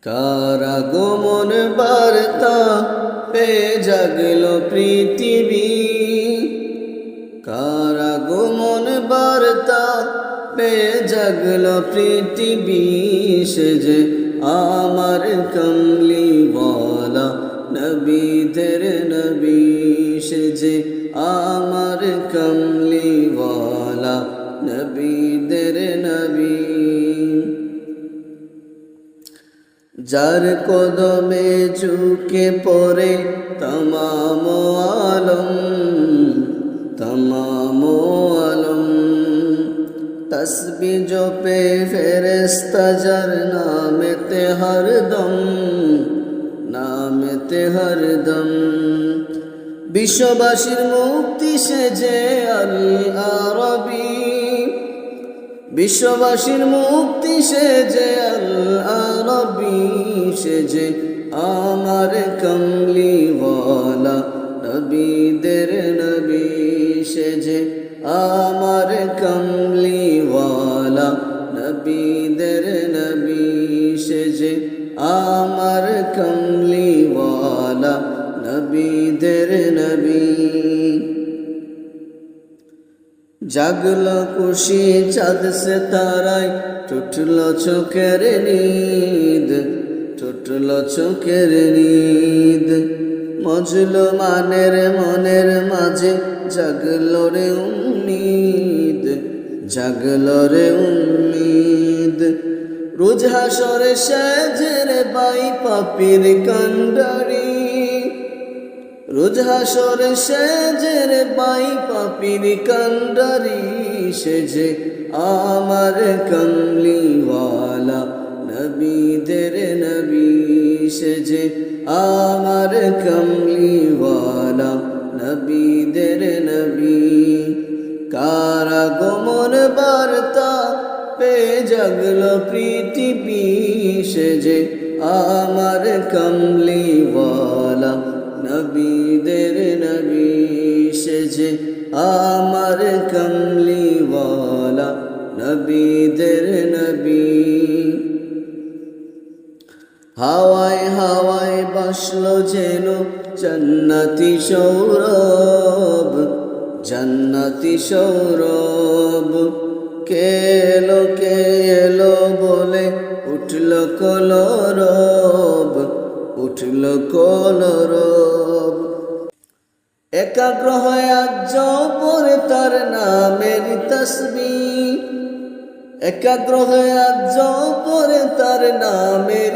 কার আগমন বার্তা পেয়ে জাগল পৃথিবী, কার আগমন বার্তা পেয়ে জাগল পৃথিবী। সে যে আমার কমলিওয়ালা নবীদের নবী, সে যে আমার কমলিওয়ালা নবীদের নবী। যার কদমে ঝুঁকে পড়ে তমাম আলম, তমাম আলম। তসবিহ জপে ফেরেশতা যার নামেতে হরদম, নামেতে হরদম। বিশ্ববাসীর মুক্তি সে যে আল আরবী, বিশ্ববাসীর মুক্তি সে যে আল আরবী। সে যে আমার কমলিওয়ালা নবীদের নবী, সে যে আমার কমলিওয়ালা নবীদের নবী, সে যে আমার কমলিওয়ালা নবীদের নবী। জাগল খুশি চাঁদ সে তারায়, টুটল চোখের নিদ, টুটল চোখের নিদ। মজলুমানের মনের মাঝে জাগল রে উম্মিদ, জাগল রে উম্মিদ। রোজ হাসরে সাজের বাই পাপীর কান্ডারি, রোজ হাসরে সাজের বাই পাপীর কান্ডারি। সে যে আমার কমলিওয়ালা নবীদের নবী, সে যে আমার কমলিওয়ালা নবীদের নবী। কার আগমন বার্তা পেয়ে জাগল পৃথিবী, সে যে আমার কমলিওয়ালা নবীদের নবী, সে যে আমার কমলিওয়ালা নবীদের নবী। হাওয়ায় হাওয়ায় বাসলো যেন জান্নাতি সৌরভ, জান্নাতি সৌরভ। কে এলো বলে উঠল কলরব, উঠল কলরব। একাগ্র হয়ে আজ পরে তার নামের তসবিহ, একাগ্র হয়ে আজ পরে তার নামের